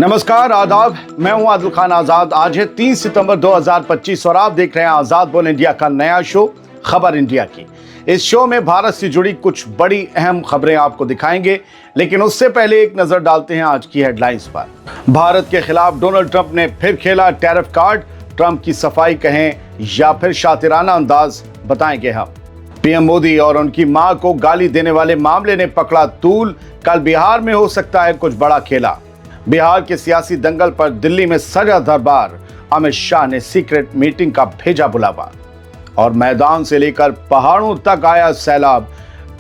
नमस्कार, आदाब। मैं हूं आदिल खान आजाद। आज है 3 सितंबर 2025 और आप देख रहे हैं आजाद बोल इंडिया का नया शो खबर इंडिया की। इस शो में भारत से जुड़ी कुछ बड़ी अहम खबरें आपको दिखाएंगे, लेकिन उससे पहले एक नजर डालते हैं आज की हेडलाइंस पर। भारत के खिलाफ डोनाल्ड ट्रंप ने फिर खेला टैरिफ कार्ड। ट्रंप की सफाई कहें या फिर शातिराना अंदाज, बताएंगे हम। पीएम मोदी और उनकी मां को गाली देने वाले मामले ने पकड़ा तूल। कल बिहार में हो सकता है कुछ बड़ा खेला। बिहार के सियासी दंगल पर दिल्ली में सजा दरबार। अमित शाह ने सीक्रेट मीटिंग का भेजा बुलावा। और मैदान से लेकर पहाड़ों तक आया सैलाब।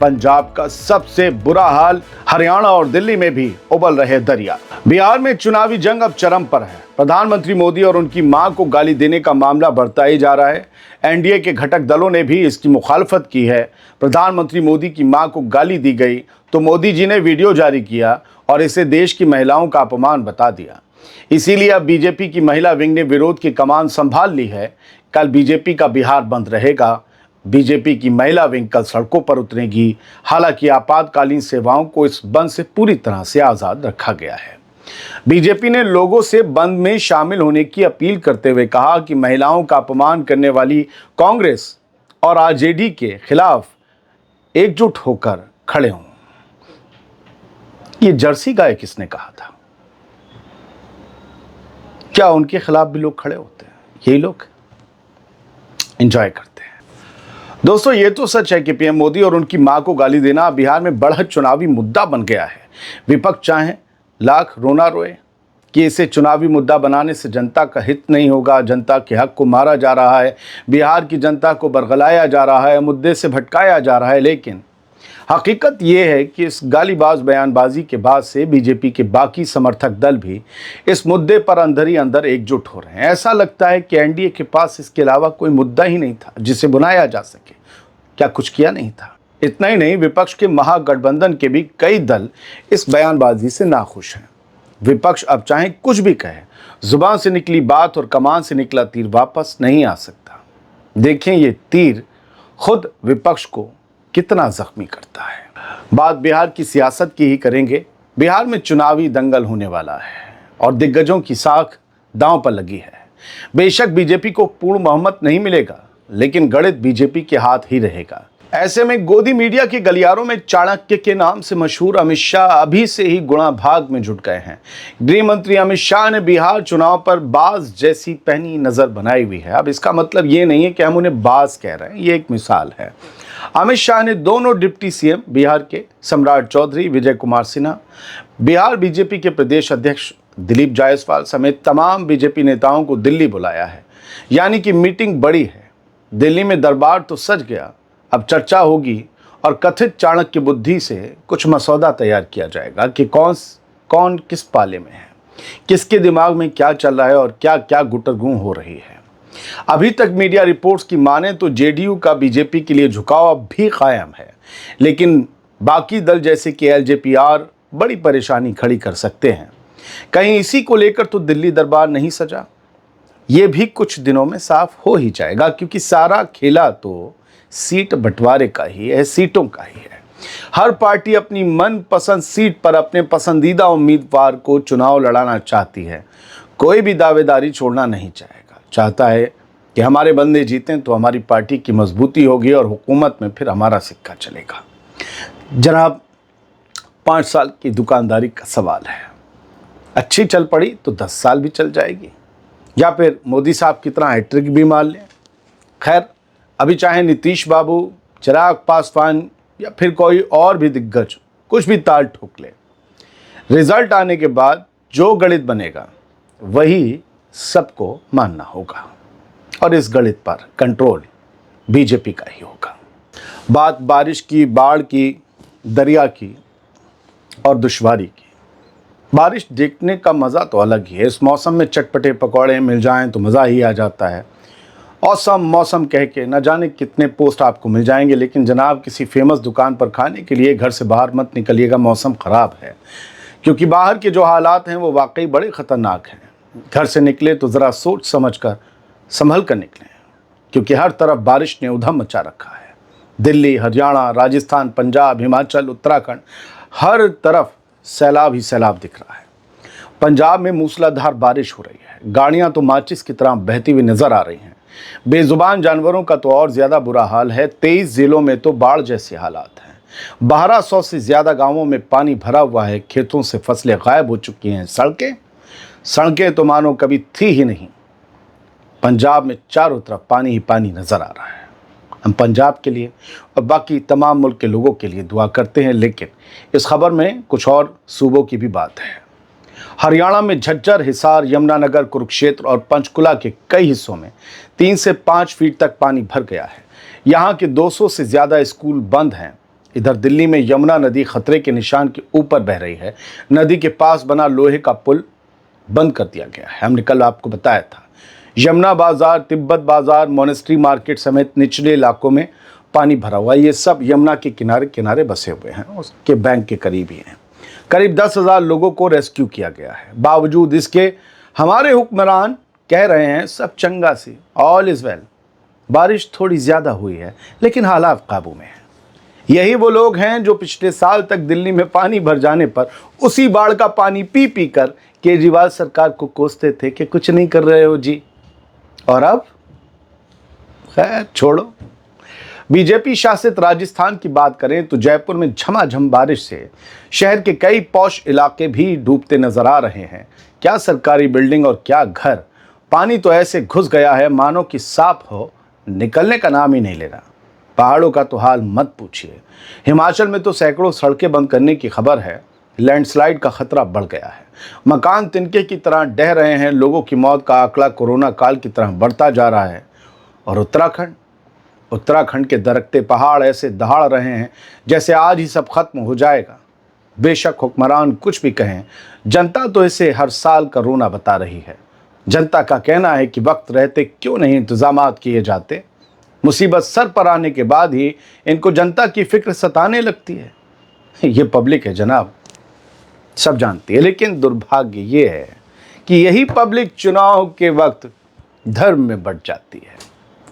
पंजाब का सबसे बुरा हाल। हरियाणा और दिल्ली में भी उबल रहे दरिया। बिहार में चुनावी जंग अब चरम पर है। प्रधानमंत्री मोदी और उनकी मां को गाली देने का मामला बढ़ता ही जा रहा है। एनडीए के घटक दलों ने भी इसकी मुखालफत की है। प्रधानमंत्री मोदी की मां को गाली दी गई तो मोदी जी ने वीडियो जारी किया और इसे देश की महिलाओं का अपमान बता दिया। इसीलिए अब बीजेपी की महिला विंग ने विरोध की कमान संभाल ली है। कल बीजेपी का बिहार बंद रहेगा। बीजेपी की महिला विंग कल सड़कों पर उतरेगी। हालांकि आपातकालीन सेवाओं को इस बंद से पूरी तरह से आज़ाद रखा गया है। बीजेपी ने लोगों से बंद में शामिल होने की अपील करते हुए कहा कि महिलाओं का अपमान करने वाली कांग्रेस और आरजेडी के खिलाफ एकजुट होकर खड़े हों। ये जर्सी गाय किसने कहा था? क्या उनके खिलाफ भी लोग खड़े होते हैं? यही लोग एंजॉय करते हैं। दोस्तों, ये तो सच है कि पीएम मोदी और उनकी मां को गाली देना बिहार में बड़ा चुनावी मुद्दा बन गया है। विपक्ष चाहे लाख रोना रोए कि इसे चुनावी मुद्दा बनाने से जनता का हित नहीं होगा, जनता के हक को मारा जा रहा है, बिहार की जनता को बरगलाया जा रहा है, मुद्दे से भटकाया जा रहा है। लेकिन हकीकत ये है कि इस गालीबाज बयानबाजी के बाद से बीजेपी के बाकी समर्थक दल भी इस मुद्दे पर अंदर ही अंदर एकजुट हो रहे हैं। ऐसा लगता है कि एनडीए के पास इसके अलावा कोई मुद्दा ही नहीं था जिसे बुलाया जा सके। क्या कुछ किया नहीं था? इतना ही नहीं, विपक्ष के महागठबंधन के भी कई दल इस बयानबाजी से नाखुश हैं। विपक्ष अब चाहे कुछ भी कहे, जुबान से निकली बात और कमान से निकला तीर वापस नहीं आ सकता। देखें, ये तीर खुद विपक्ष को कितना जख्मी करता है। बात बिहार की सियासत की ही करेंगे। बिहार में चुनावी दंगल होने वाला है और दिग्गजों की साख दांव पर लगी है। बेशक बीजेपी को पूर्ण बहुमत नहीं मिलेगा, लेकिन गणित बीजेपी के हाथ ही रहेगा। ऐसे में गोदी मीडिया के गलियारों में चाणक्य के नाम से मशहूर अमित शाह अभी से ही गुणा भाग में जुट गए हैं। गृह मंत्री अमित शाह ने बिहार चुनाव पर बाज जैसी पैनी नजर बनाई हुई है। अब इसका मतलब ये नहीं है कि हम उन्हें बाज कह रहे हैं, ये एक मिसाल है। अमित शाह ने दोनों डिप्टी सीएम बिहार के सम्राट चौधरी, विजय कुमार सिन्हा, बिहार बीजेपी के प्रदेश अध्यक्ष दिलीप जायसवाल समेत तमाम बीजेपी नेताओं को दिल्ली बुलाया है। यानी कि मीटिंग बड़ी है। दिल्ली में दरबार तो सज गया, अब चर्चा होगी और कथित चाणक्य बुद्धि से कुछ मसौदा तैयार किया जाएगा कि कौन किस पाले में है, किसके दिमाग में क्या चल रहा है और क्या क्या गुटरगूं हो रही है। अभी तक मीडिया रिपोर्ट्स की माने तो जेडीयू का बीजेपी के लिए झुकाव अब भी कायम है, लेकिन बाकी दल जैसे कि एलजेपीआर बड़ी परेशानी खड़ी कर सकते हैं। कहीं इसी को लेकर तो दिल्ली दरबार नहीं सजा। ये भी कुछ दिनों में साफ हो ही जाएगा, क्योंकि सारा खेला तो सीट बंटवारे का ही है, सीटों का ही है। हर पार्टी अपनी मनपसंद सीट पर अपने पसंदीदा उम्मीदवार को चुनाव लड़ाना चाहती है। कोई भी दावेदारी छोड़ना नहीं चाहता है कि हमारे बंदे जीतें तो हमारी पार्टी की मजबूती होगी और हुकूमत में फिर हमारा सिक्का चलेगा। जनाब, 5 साल की दुकानदारी का सवाल है। अच्छी चल पड़ी तो 10 साल भी चल जाएगी, या फिर मोदी साहब की तरह हैट्रिक भी मार लें। खैर, अभी चाहे नीतीश बाबू, चिराग पासवान या फिर कोई और भी दिग्गज कुछ भी ताल ठोक ले, रिजल्ट आने के बाद जो गणित बनेगा वही सबको मानना होगा और इस गणित पर कंट्रोल बीजेपी का ही होगा। बात बारिश की, बाढ़ की, दरिया की और दुश्वारी की। बारिश देखने का मज़ा तो अलग ही है। इस मौसम में चटपटे पकौड़े मिल जाएं तो मज़ा ही आ जाता है। औसम मौसम कह के न जाने कितने पोस्ट आपको मिल जाएंगे, लेकिन जनाब, किसी फेमस दुकान पर खाने के लिए घर से बाहर मत निकलिएगा, मौसम ख़राब है। क्योंकि बाहर के जो हालात हैं वो वाकई बड़े ख़तरनाक हैं। घर से निकले तो ज़रा सोच समझ कर संभल कर निकलें, क्योंकि हर तरफ बारिश ने उधम मचा रखा है। दिल्ली, हरियाणा, राजस्थान, पंजाब, हिमाचल, उत्तराखंड, हर तरफ सैलाब ही सैलाब दिख रहा है। पंजाब में मूसलाधार बारिश हो रही है। गाड़ियां तो माचिस की तरह बहती हुई नजर आ रही हैं। बेजुबान जानवरों का तो और ज्यादा बुरा हाल है। 23 जिलों में तो बाढ़ जैसे हालात हैं। 1200 से ज्यादा गांवों में पानी भरा हुआ है। खेतों से फसलें गायब हो चुकी हैं। सड़कें तो मानो कभी थी ही नहीं। पंजाब में चारों तरफ पानी ही पानी नजर आ रहा है। हम पंजाब के लिए और बाकी तमाम मुल्क के लोगों के लिए दुआ करते हैं, लेकिन इस खबर में कुछ और सूबों की भी बात है। हरियाणा में झज्जर, हिसार, यमुनानगर, कुरुक्षेत्र और पंचकुला के कई हिस्सों में 3 से 5 फीट तक पानी भर गया है। यहाँ के 200 से ज़्यादा स्कूल बंद हैं। इधर दिल्ली में यमुना नदी खतरे के निशान के ऊपर बह रही है। नदी के पास बना लोहे का पुल बंद कर दिया गया है। हमने कल आपको बताया था। यमुना बाजार, तिब्बत बाजार, मोनेस्ट्री मार्केट समेत निचले इलाकों में पानी भरा हुआ है। ये सब यमुना के किनारे किनारे बसे हुए हैं, उसके बैंक के करीब ही हैं। करीब 10,000 लोगों को रेस्क्यू किया गया है। बावजूद इसके हमारे हुक्मरान कह रहे हैं सब चंगा सी, ऑल इज वेल। बारिश थोड़ी ज़्यादा हुई है लेकिन हालात काबू में है। यही वो लोग हैं जो पिछले साल तक दिल्ली में पानी भर जाने पर उसी बाढ़ का पानी पी पी कर केजरीवाल सरकार को कोसते थे कि कुछ नहीं कर रहे हो जी। और अब खैर छोड़ो। बीजेपी शासित राजस्थान की बात करें तो जयपुर में झमाझम बारिश से शहर के कई पॉश इलाके भी डूबते नजर आ रहे हैं। क्या सरकारी बिल्डिंग और क्या घर, पानी तो ऐसे घुस गया है मानो कि सांप हो, निकलने का नाम ही नहीं ले रहा। पहाड़ों का तो हाल मत पूछिए। हिमाचल में तो सैकड़ों सड़कें बंद करने की खबर है। लैंडस्लाइड का खतरा बढ़ गया है। मकान तिनके की तरह ढह रहे हैं। लोगों की मौत का आंकड़ा कोरोना काल की तरह बढ़ता जा रहा है। और उत्तराखंड के दरकते पहाड़ ऐसे दहाड़ रहे हैं जैसे आज ही सब खत्म हो जाएगा। बेशक हुक्मरान कुछ भी कहें, जनता तो इसे हर साल का रोना बता रही है। जनता का कहना है कि वक्त रहते क्यों नहीं इंतजामात किए जाते। मुसीबत सर पर आने के बाद ही इनको जनता की फिक्र सताने लगती है। ये पब्लिक है जनाब, सब जानती है। लेकिन दुर्भाग्य ये है कि यही पब्लिक चुनाव के वक्त धर्म में बढ़ जाती है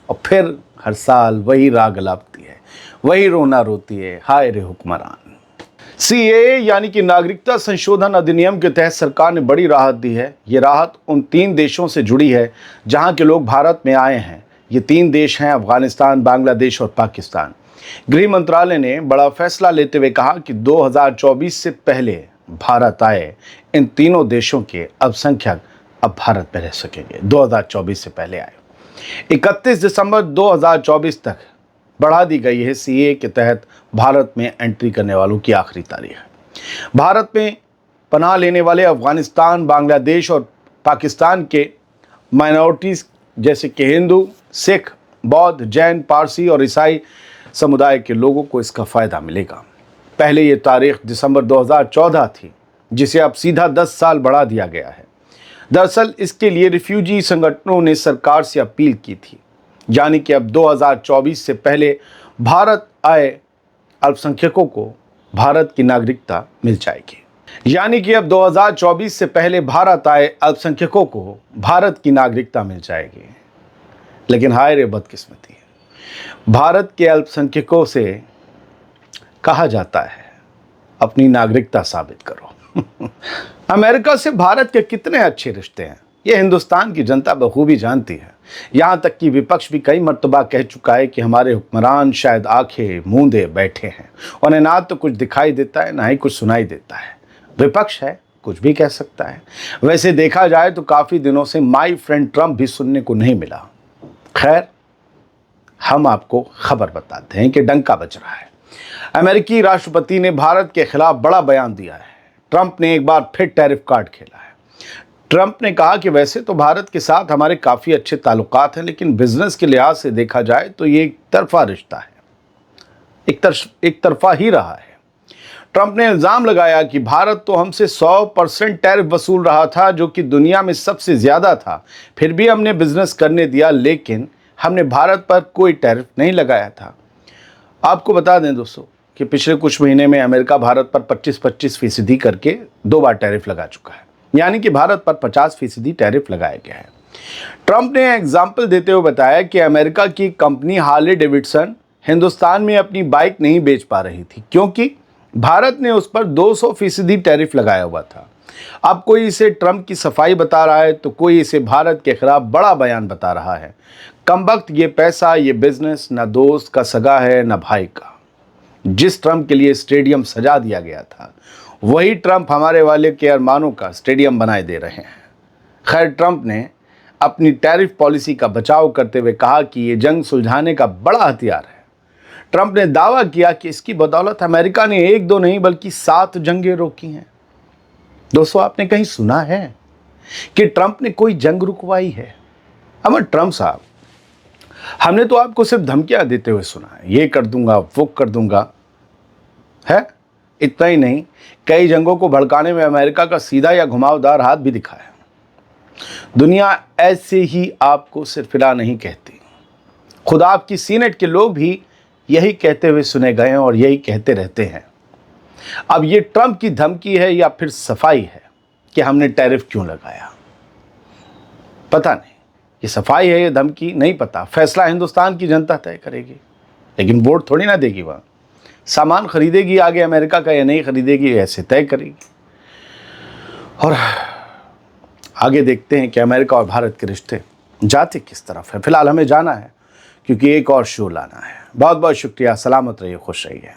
और फिर हर साल वही राग लापती है, वही रोना रोती है। हाय रे हुक्मरान। सीएए यानी कि नागरिकता संशोधन अधिनियम के तहत सरकार ने बड़ी राहत दी है। ये राहत उन 3 देशों से जुड़ी है जहां के लोग भारत में आए हैं। ये 3 देश हैं अफगानिस्तान, बांग्लादेश और पाकिस्तान। गृह मंत्रालय ने बड़ा फैसला लेते हुए कहा कि 2024 से पहले भारत आए इन तीनों देशों के अल्पसंख्यक अब भारत में रह सकेंगे। 2024 से पहले आए। 31 दिसंबर 2024 तक बढ़ा दी गई है सीए के तहत भारत में एंट्री करने वालों की आखिरी तारीख। भारत में पनाह लेने वाले अफगानिस्तान, बांग्लादेश और पाकिस्तान के माइनॉरिटीज़ जैसे कि हिंदू, सिख, बौद्ध, जैन, पारसी और ईसाई समुदाय के लोगों को इसका फ़ायदा मिलेगा। पहले ये तारीख दिसंबर 2014 थी, जिसे अब सीधा 10 साल बढ़ा दिया गया है। दरअसल इसके लिए रिफ्यूजी संगठनों ने सरकार से अपील की थी, यानी कि अब 2024 से पहले भारत आए अल्पसंख्यकों को भारत की नागरिकता मिल जाएगी। यानी कि अब 2024 से पहले भारत आए अल्पसंख्यकों को भारत की नागरिकता मिल जाएगी। लेकिन हाय रे बदकिस्मती, भारत के अल्पसंख्यकों से कहा जाता है अपनी नागरिकता साबित करो। अमेरिका से भारत के कितने अच्छे रिश्ते हैं ये हिंदुस्तान की जनता बखूबी जानती है। यहाँ तक कि विपक्ष भी कई मर्तबा कह चुका है कि हमारे हुक्मरान शायद आंखें मूंदे बैठे हैं, उन्हें ना तो कुछ दिखाई देता है ना ही कुछ सुनाई देता है। विपक्ष है, कुछ भी कह सकता है। वैसे देखा जाए तो काफ़ी दिनों से माई फ्रेंड ट्रम्प भी सुनने को नहीं मिला। खैर, हम आपको खबर बताते हैं कि डंका बज रहा है। अमेरिकी राष्ट्रपति ने भारत के खिलाफ बड़ा बयान दिया है। ट्रंप ने एक बार फिर टैरिफ कार्ड खेला है। ट्रंप ने कहा कि वैसे तो भारत के साथ हमारे काफ़ी अच्छे ताल्लुकात हैं, लेकिन बिजनेस के लिहाज से देखा जाए तो ये एक तरफा रिश्ता है, एक तरफा ही रहा है। ट्रंप ने इल्ज़ाम लगाया कि भारत तो हमसे 100% टैरिफ वसूल रहा था, जो कि दुनिया में सबसे ज़्यादा था। फिर भी हमने बिजनेस करने दिया, लेकिन हमने भारत पर कोई टैरिफ नहीं लगाया था। आपको बता दें दोस्तों कि पिछले कुछ महीने में अमेरिका भारत पर 25% करके 2 बार टैरिफ लगा चुका है, यानी कि भारत पर 50% टैरिफ लगाया गया है। ट्रंप ने एग्जाम्पल देते हुए बताया कि अमेरिका की कंपनी हार्ले डेविडसन हिंदुस्तान में अपनी बाइक नहीं बेच पा रही थी, क्योंकि भारत ने उस पर 200% टैरिफ लगाया हुआ था। अब कोई इसे ट्रंप की सफाई बता रहा है तो कोई इसे भारत के खिलाफ बड़ा बयान बता रहा है। कमबख्त ये पैसा, ये बिजनेस ना दोस्त का सगा है ना भाई का। जिस ट्रंप के लिए स्टेडियम सजा दिया गया था, वही ट्रंप हमारे वाले के अरमानों का स्टेडियम बनाए दे रहे हैं। खैर, ट्रंप ने अपनी टैरिफ पॉलिसी का बचाव करते हुए कहा कि ये जंग सुलझाने का बड़ा हथियार है। ट्रंप ने दावा किया कि इसकी बदौलत अमेरिका ने 1-2 नहीं बल्कि 7 जंगें रोकी हैं। दोस्तों, आपने कहीं सुना है कि ट्रंप ने कोई जंग रुकवाई है? अमर ट्रंप साहब, हमने तो आपको सिर्फ धमकियां देते हुए सुना है, ये कर दूंगा, वो कर दूंगा, है। इतना ही नहीं, कई जंगों को भड़काने में अमेरिका का सीधा या घुमावदार हाथ भी दिखा है। दुनिया ऐसे ही आपको सिरफिरा नहीं कहती। खुद आपकी सीनेट के लोग भी यही कहते हुए सुने गए हैं और यही कहते रहते हैं। अब ये ट्रंप की धमकी है या फिर सफाई है कि हमने टैरिफ क्यों लगाया? पता नहीं, ये सफाई है या धमकी नहीं पता। फैसला हिंदुस्तान की जनता तय करेगी, लेकिन वोट थोड़ी ना देगी। वहाँ सामान खरीदेगी आगे अमेरिका का या नहीं खरीदेगी, ऐसे तय करेगी। और आगे देखते हैं कि अमेरिका और भारत के रिश्ते जाते किस तरफ है। फिलहाल हमें जाना है क्योंकि एक और शो लाना है। बहुत बहुत शुक्रिया। सलामत रहिए, खुश रहिए।